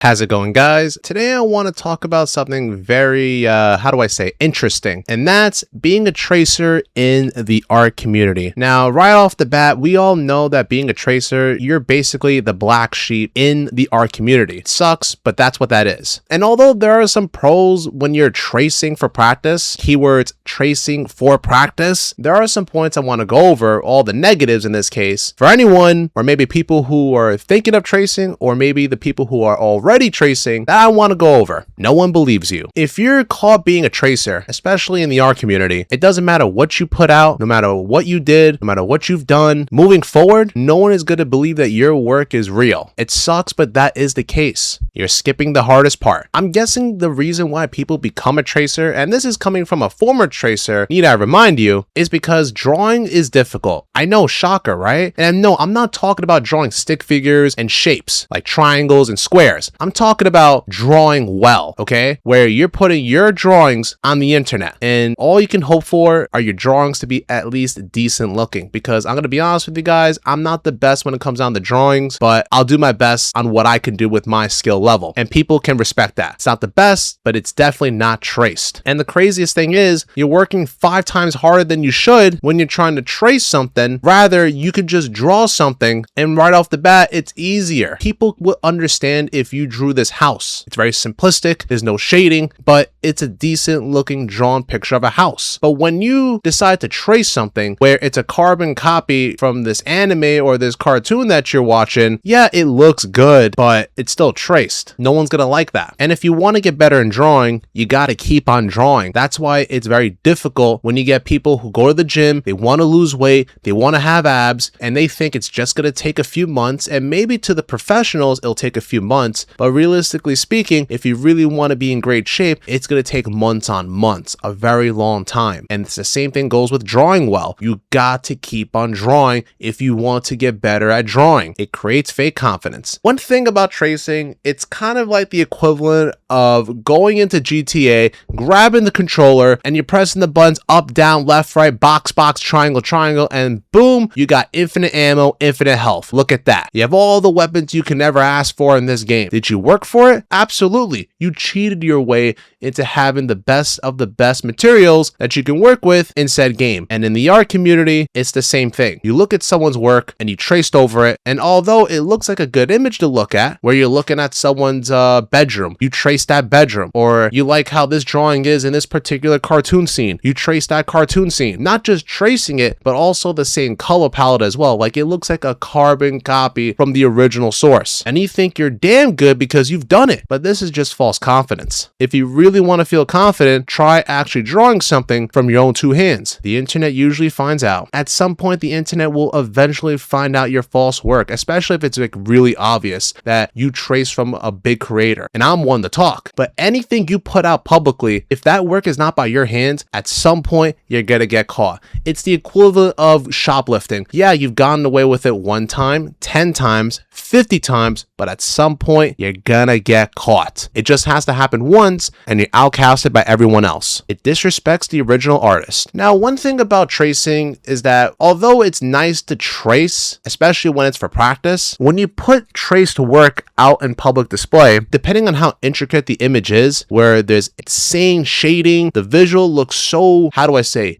How's it going, guys? Today I want to talk about something very, interesting, and that's being a tracer in the art community. Now, right off the bat, we all know that being a tracer, you're basically the black sheep in the art community. It sucks, but that's what that is. And although there are some pros when you're tracing for practice, keywords tracing for practice, there are some points I want to go over, all the negatives in this case, for anyone, or maybe people who are thinking of tracing, or maybe the people who are already tracing that I want to go over. No one believes you. If you're caught being a tracer, especially in the art community, it doesn't matter what you put out, no matter what you did, no matter what you've done. Moving forward, no one is going to believe that your work is real. It sucks, but that is the case. You're skipping the hardest part. I'm guessing the reason why people become a tracer, and this is coming from a former tracer, need I remind you, is because drawing is difficult. I know, shocker, right? And no, I'm not talking about drawing stick figures and shapes like triangles and squares. I'm talking about drawing well, okay? Where you're putting your drawings on the internet and all you can hope for are your drawings to be at least decent looking, because I'm going to be honest with you guys, I'm not the best when it comes down to drawings, but I'll do my best on what I can do with my skill level, and people can respect that. It's not the best, but it's definitely not traced. And the craziest thing is you're working 5 times harder than you should when you're trying to trace something. Rather, you could just draw something and right off the bat, it's easier. People will understand if you drew this house. It's very simplistic, there's no shading, but it's a decent looking drawn picture of a house. But when you decide to trace something where it's a carbon copy from this anime or this cartoon that you're watching, yeah, it looks good, but it's still traced. No one's gonna like that. And if you want to get better in drawing, you gotta keep on drawing. That's why it's very difficult when you get people who go to the gym, they want to lose weight, they want to have abs, and they think it's just gonna take a few months, and maybe to the professionals it'll take a few months, but realistically speaking, if you really want to be in great shape, it's going to take months on months, a very long time. And it's the same thing goes with drawing well. You got to keep on drawing if you want to get better at drawing. It creates fake confidence. One thing about tracing, it's kind of like the equivalent of going into GTA, grabbing the controller, and you're pressing the buttons up, down, left, right, box, box, triangle, triangle, and boom, you got infinite ammo, infinite health. Look at that. You have all the weapons you can ever ask for in this game. Did you work for it? Absolutely. You cheated your way into having the best of the best materials that you can work with in said game. And in the art community, it's the same thing. You look at someone's work and you traced over it, and although it looks like a good image to look at, where you're looking at someone's bedroom, you trace that bedroom. Or you like how this drawing is in this particular cartoon scene, you trace that cartoon scene. Not just tracing it, but also the same color palette as well. Like it looks like a carbon copy from the original source. And you think you're damn good because you've done it. But this is just false confidence. If you really want to feel confident, try actually drawing something from your own 2 hands. The internet usually finds out. At some point, the internet will eventually find out your false work, especially if it's like really obvious that you trace from a big creator. And I'm one to talk. But anything you put out publicly, if that work is not by your hands, at some point, you're gonna get caught. It's the equivalent of shoplifting. Yeah, you've gotten away with it 1 time, 10 times, 50 times, but at some point, you're gonna get caught. It just has to happen once and you're outcasted by everyone else. It disrespects the original artist. Now, one thing about tracing is that although it's nice to trace, especially when it's for practice, when you put traced work out in public display, depending on how intricate the image is, where there's insane shading, the visual looks so,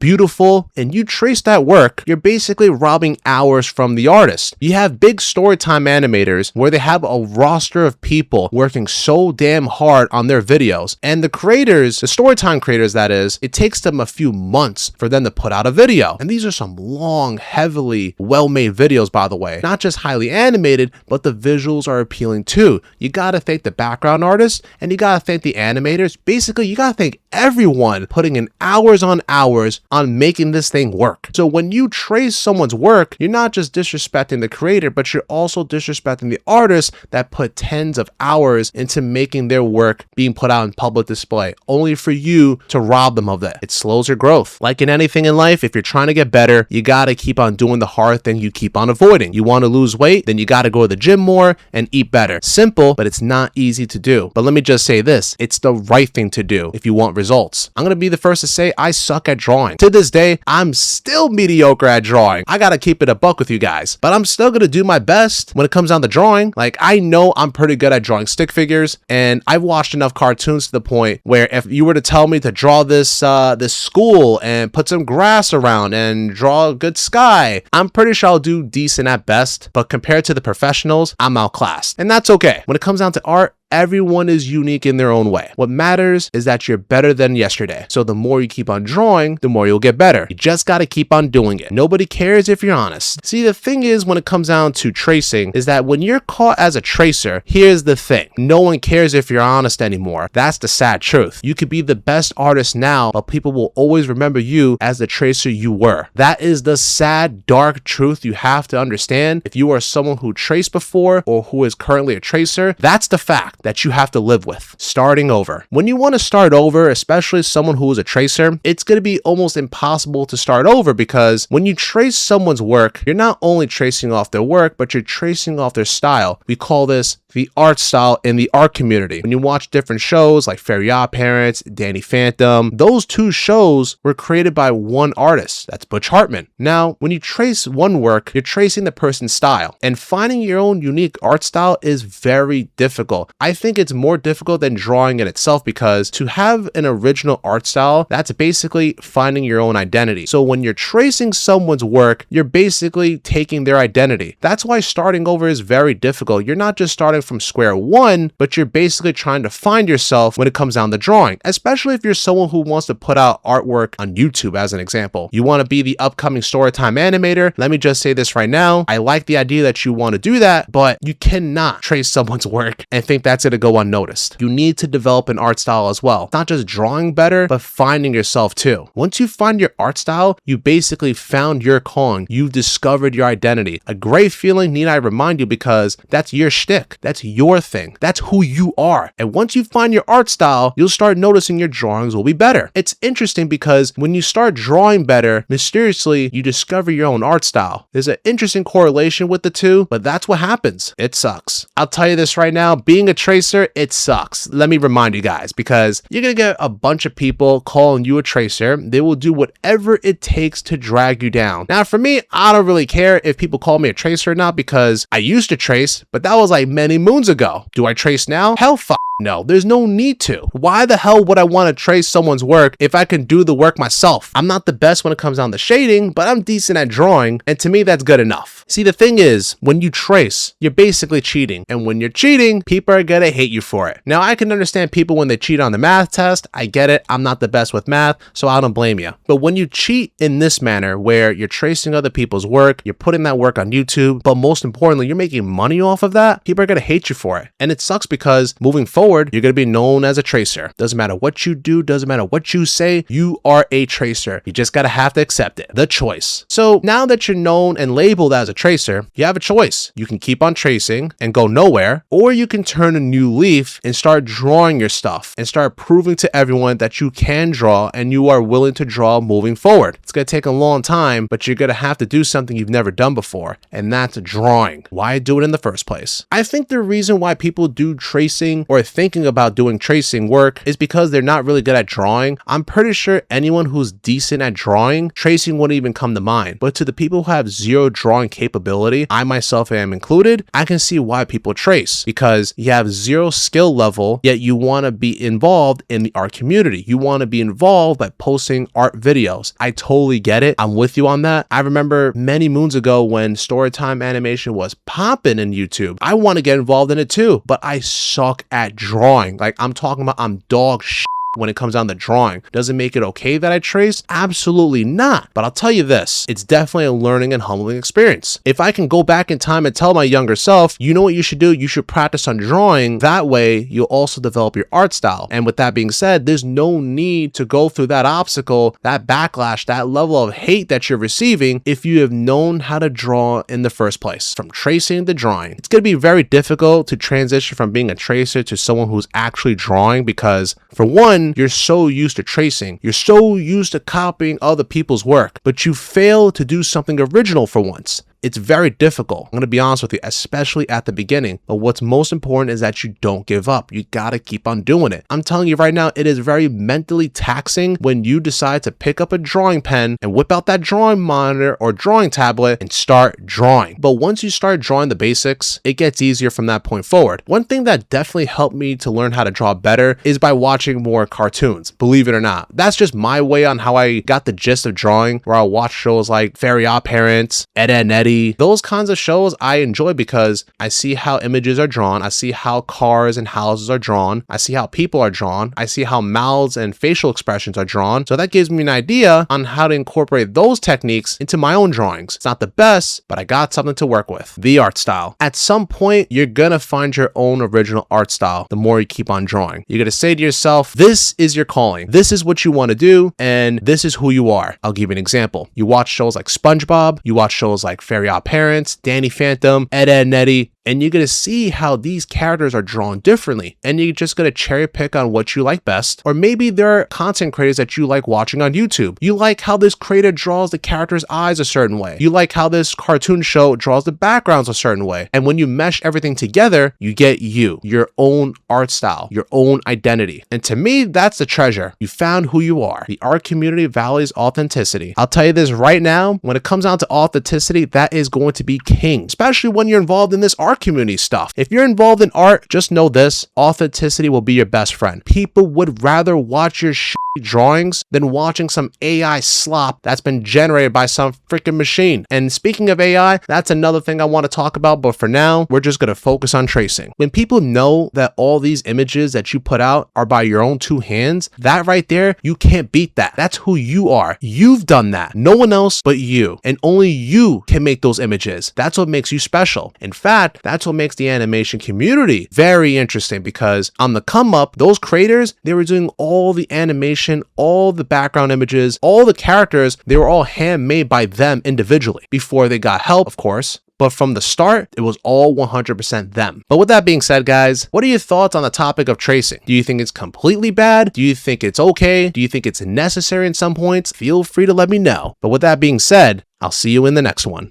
beautiful, and you trace that work, you're basically robbing hours from the artist. You have big storytime animators where they have a roster of people working so damn hard on their videos, and the creators, the storytime creators that is, it takes them a few months for them to put out a video. And these are some long, heavily well-made videos, by the way. Not just highly animated, but the visuals are appealing too. You gotta thank the background artists and you gotta thank the animators. Basically, you gotta thank everyone putting in hours on making this thing work. So when you trace someone's work, you're not just disrespecting the creator, but you're also disrespecting the artists that put tens of hours into making their work being put out in public display, only for you to rob them of that. It slows your growth. Like in anything in life, if you're trying to get better, you gotta keep on doing the hard thing you keep on avoiding. You want to lose weight, then you gotta go to the gym more and eat better. Simple, but it's not easy to do. But let me just say this, it's the right thing to do if you want results. I'm gonna be the first to say I suck at drawing. To this day, I'm still mediocre at drawing. I gotta keep it a buck with you guys, but I'm still gonna do my best when it comes down to drawing. Like, I know I'm pretty good good at drawing stick figures, and I've watched enough cartoons to the point where if you were to tell me to draw this school and put some grass around and draw a good sky, I'm pretty sure I'll do decent at best, but compared to the professionals, I'm outclassed. And that's okay. When it comes down to art, everyone is unique in their own way. What matters is that you're better than yesterday. So the more you keep on drawing, the more you'll get better. You just got to keep on doing it. Nobody cares if you're honest. See, the thing is, when it comes down to tracing, is that when you're caught as a tracer, here's the thing. No one cares if you're honest anymore. That's the sad truth. You could be the best artist now, but people will always remember you as the tracer you were. That is the sad, dark truth you have to understand. If you are someone who traced before or who is currently a tracer, that's the fact that you have to live with. Starting over. When you want to start over, especially someone who is a tracer, it's going to be almost impossible to start over, because when you trace someone's work, you're not only tracing off their work, but you're tracing off their style. We call this the art style in the art community. When you watch different shows like Fairy Odd Parents, Danny Phantom, those two shows were created by one artist. That's Butch Hartman. Now, when you trace one work, you're tracing the person's style, and finding your own unique art style is very difficult. I think it's more difficult than drawing in itself, because to have an original art style, that's basically finding your own identity. So when you're tracing someone's work, you're basically taking their identity. That's why starting over is very difficult. You're not just starting from square one, but you're basically trying to find yourself when it comes down to drawing, especially if you're someone who wants to put out artwork on YouTube, as an example. You want to be the upcoming Storytime animator. Let me just say this right now. I like the idea that you want to do that, but you cannot trace someone's work and think that's going to go unnoticed. You need to develop an art style as well. Not just drawing better, but finding yourself too. Once you find your art style, you basically found your calling. You've discovered your identity. A great feeling, need I remind you, because that's your shtick. That's your thing. That's who you are. And once you find your art style, you'll start noticing your drawings will be better. It's interesting because when you start drawing better, mysteriously, you discover your own art style. There's an interesting correlation with the two, but that's what happens. It sucks. I'll tell you this right now, being a tracer, it sucks. Let me remind you guys, because you're gonna get a bunch of people calling you a tracer. They will do whatever it takes to drag you down. Now, for me, I don't really care if people call me a tracer or not, because I used to trace, but that was like many moons ago. Do I trace now? Hell no, there's no need to. Why the hell would I want to trace someone's work if I can do the work myself? I'm not the best when it comes down to shading, but I'm decent at drawing, and to me, that's good enough. See, the thing is, when you trace, you're basically cheating, and when you're cheating, people are gonna hate you for it. Now, I can understand people when they cheat on the math test. I get it. I'm not the best with math, so I don't blame you. But when you cheat in this manner, where you're tracing other people's work, you're putting that work on YouTube, but most importantly, you're making money off of that, people are gonna hate you for it. And it sucks, because moving forward, you're going to be known as a tracer. Doesn't matter what you do, doesn't matter what you say, you are a tracer. You just got to have to accept it. The choice. So now that you're known and labeled as a tracer, you have a choice. You can keep on tracing and go nowhere, or you can turn a new leaf and start drawing your stuff and start proving to everyone that you can draw and you are willing to draw moving forward. It's going to take a long time, but you're going to have to do something you've never done before, and that's drawing. Why do it in the first place? I think the reason why people do tracing or thinking about doing tracing work is because they're not really good at drawing. I'm pretty sure anyone who's decent at drawing, tracing wouldn't even come to mind. But to the people who have zero drawing capability, I myself am included, I can see why people trace, because you have zero skill level, yet you want to be involved in the art community. You want to be involved by posting art videos. I totally get it. I'm with you on that. I remember many moons ago when Storytime animation was popping in YouTube. I want to get involved in it too, but I suck at drawing. Like, I'm talking about, I'm dog shit when it comes down to drawing. Does it make it okay that I trace? Absolutely not. But I'll tell you this, it's definitely a learning and humbling experience. If I can go back in time and tell my younger self, you know what you should do? You should practice on drawing. That way, you'll also develop your art style. And with that being said, there's no need to go through that obstacle, that backlash, that level of hate that you're receiving if you have known how to draw in the first place. From tracing to drawing. It's going to be very difficult to transition from being a tracer to someone who's actually drawing, because for one, you're so used to tracing. You're so used to copying other people's work, but you fail to do something original for once. It's very difficult. I'm going to be honest with you, especially at the beginning. But what's most important is that you don't give up. You got to keep on doing it. I'm telling you right now, it is very mentally taxing when you decide to pick up a drawing pen and whip out that drawing monitor or drawing tablet and start drawing. But once you start drawing the basics, it gets easier from that point forward. One thing that definitely helped me to learn how to draw better is by watching more cartoons. Believe it or not, that's just my way on how I got the gist of drawing, where I'll watch shows like Fairy Odd Parents, Ed, Edd n Eddy. Those kinds of shows I enjoy because I see how images are drawn, I see how cars and houses are drawn, I see how people are drawn, I see how mouths and facial expressions are drawn. So that gives me an idea on how to incorporate those techniques into my own drawings. It's not the best, but I got something to work with. The art style. At some point, you're gonna find your own original art style the more you keep on drawing. You're gonna say to yourself, this is your calling. This is what you want to do, and this is who you are. I'll give you an example. You watch shows like SpongeBob, you watch shows like Fairy Odd Parents, Danny Phantom, Ed, Edd n Eddy, and you're going to see how these characters are drawn differently. And you're just going to cherry pick on what you like best. Or maybe there are content creators that you like watching on YouTube. You like how this creator draws the character's eyes a certain way. You like how this cartoon show draws the backgrounds a certain way. And when you mesh everything together, you get you, your own art style, your own identity. And to me, that's the treasure. You found who you are. The art community values authenticity. I'll tell you this right now, when it comes down to authenticity, that is going to be king, especially when you're involved in this art community stuff. If you're involved in art, just know this, authenticity will be your best friend. People would rather watch your drawings than watching some AI slop that's been generated by some freaking machine. And speaking of AI, that's another thing I want to talk about, but for now, we're just going to focus on tracing. When people know that all these images that you put out are by your own two hands, that right there, you can't beat that. That's who you are. You've done that. No one else but you. And only you can make those images. That's what makes you special. In fact, that's what makes the animation community very interesting, because on the come up, those creators, they were doing all the animation, all the background images, all the characters, they were all handmade by them individually before they got help, of course. But from the start, it was all 100% them. But with that being said, guys, what are your thoughts on the topic of tracing? Do you think it's completely bad? Do you think it's okay? Do you think it's necessary in some points? Feel free to let me know. But with that being said, I'll see you in the next one.